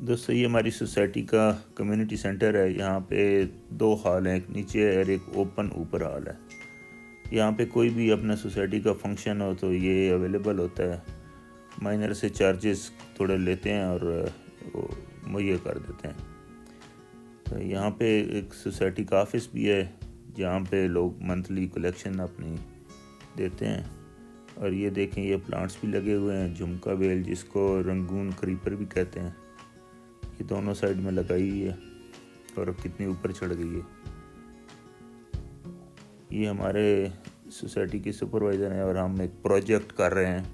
दोस्तों ये हमारी सोसाइटी का कम्युनिटी सेंटर है। यहाँ पे 2 हॉल हैं, एक नीचे और एक ओपन ऊपर हॉल है। यहाँ पे कोई भी अपना सोसाइटी का फंक्शन हो तो ये अवेलेबल होता है। माइनर से चार्जेस थोड़े लेते हैं और वो मुहैया कर देते हैं। तो यहाँ पे एक सोसाइटी का ऑफिस भी है जहाँ पे लोग मंथली कलेक्शन अपनी देते हैं। और ये देखें, ये प्लांट्स भी लगे हुए हैं, झुमका बेल जिसको रंगून क्रीपर भी कहते हैं, ये दोनों साइड में लगाई हुई है और अब कितनी ऊपर चढ़ गई है। ये हमारे सोसाइटी के सुपरवाइज़र हैं और हम एक प्रोजेक्ट कर रहे हैं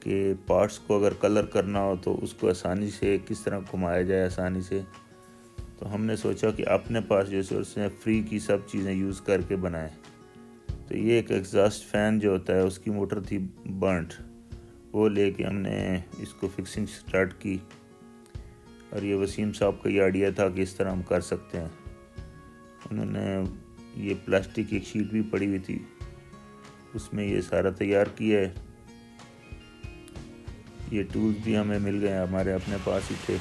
कि पार्ट्स को अगर कलर करना हो तो उसको आसानी से किस तरह घुमाया जाए आसानी से। तो हमने सोचा कि अपने पास जो सोर्स हैं फ्री की सब चीज़ें यूज़ करके बनाएं। तो ये एक एग्जॉस्ट फ़ैन जो होता है उसकी मोटर थी बर्नट, वो लेके हमने इसको फिक्सिंग स्टार्ट की। और ये वसीम साहब का ये आइडिया था कि इस तरह हम कर सकते हैं। उन्होंने ये प्लास्टिक की एक शीट भी पड़ी हुई थी, उसमें ये सारा तैयार किया है। ये टूल्स भी हमें मिल गए, हमारे अपने पास ही थे।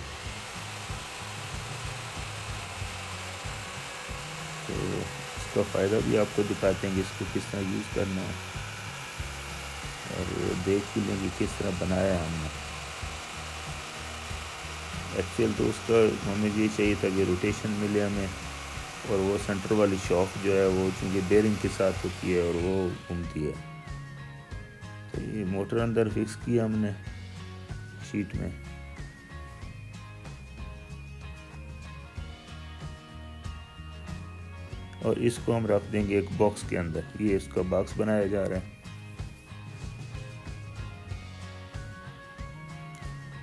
तो इसका फ़ायदा भी आपको दिखाते हैं कि इसको किस तरह यूज़ करना है और देख भी लेंगे किस तरह बनाया है हमने। एक्चुअल तो उसका हमें ये चाहिए था कि रोटेशन मिले हमें, और वो सेंटर वाली शॉप जो है वो चूँकि बेरिंग के साथ होती है और वो घूमती है। तो ये मोटर अंदर फिक्स किया हमने शीट में। और इसको हम रख देंगे एक बॉक्स के अंदर। ये इसका बॉक्स बनाया जा रहा है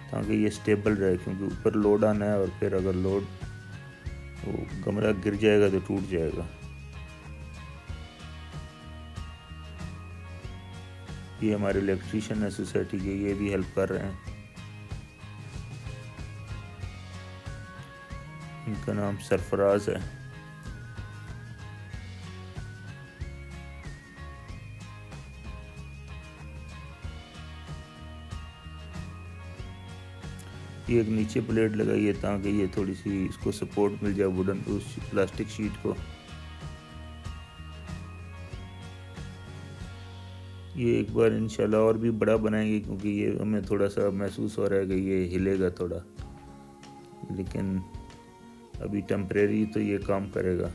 ताकि ये स्टेबल रहे, क्योंकि ऊपर लोड आना है और फिर अगर लोड वो कमरा गिर जाएगा तो टूट जाएगा। ये हमारे इलेक्ट्रीशियन है सोसाइटी के, ये भी हेल्प कर रहे हैं। इनका नाम सरफराज है। ये एक नीचे प्लेट लगाई है ताकि ये थोड़ी सी इसको सपोर्ट मिल जाए वुडन उस प्लास्टिक शीट को। ये एक बार इंशाल्लाह और भी बड़ा बनाएंगे, क्योंकि ये हमें थोड़ा सा महसूस हो रहा है कि ये हिलेगा थोड़ा, लेकिन अभी टेम्परेरी तो ये काम करेगा।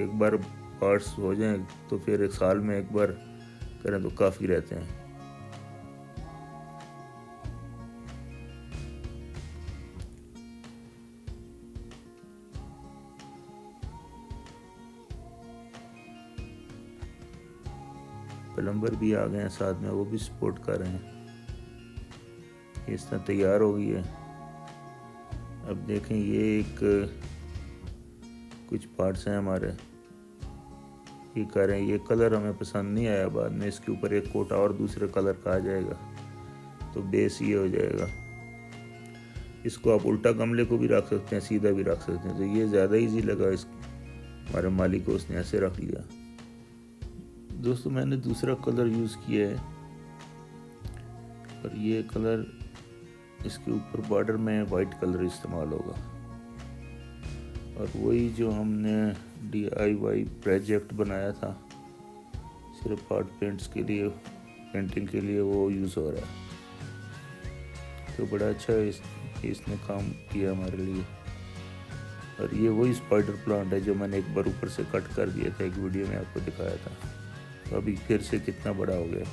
एक बार पार्ट्स हो जाएं तो फिर एक साल में एक बार करें तो काफ़ी रहते हैं। प्लम्बर भी आ गए हैं साथ में, वो भी सपोर्ट कर रहे हैं। इस तरह तैयार हो गई है। अब देखें, ये एक कुछ पार्ट्स हैं हमारे, ये कर रहे हैं। ये कलर हमें पसंद नहीं आया, बाद में इसके ऊपर एक कोट और दूसरे कलर का आ जाएगा तो बेस ये हो जाएगा। इसको आप उल्टा गमले को भी रख सकते हैं, सीधा भी रख सकते हैं। तो ये ज़्यादा इजी लगा इस हमारे मालिक को, उसने ऐसे रख लिया। दोस्तों मैंने दूसरा कलर यूज़ किया है और ये कलर इसके ऊपर बॉर्डर में वाइट कलर इस्तेमाल होगा। और वही जो हमने DIY प्रोजेक्ट बनाया था सिर्फ आर्ट पेंट्स के लिए, पेंटिंग के लिए, वो यूज़ हो रहा है। तो बड़ा अच्छा इसने काम किया हमारे लिए। और ये वही स्पाइडर प्लांट है जो मैंने एक बार ऊपर से कट कर दिया था, एक वीडियो में आपको दिखाया था। तो अभी फिर से कितना बड़ा हो गया।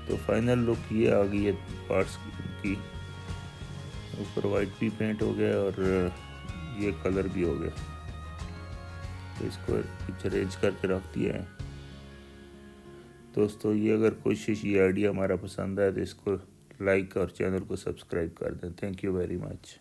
तो फाइनल लुक ये आ गई है पार्ट्स की। ऊपर वाइट भी पेंट हो गया और ये कलर भी हो गया। तो इसको कुछ अरेंज करके रख दिया है। दोस्तों ये अगर कोशिश, ये आइडिया हमारा पसंद आए तो इसको लाइक और चैनल को सब्सक्राइब कर दें। Thank you very much.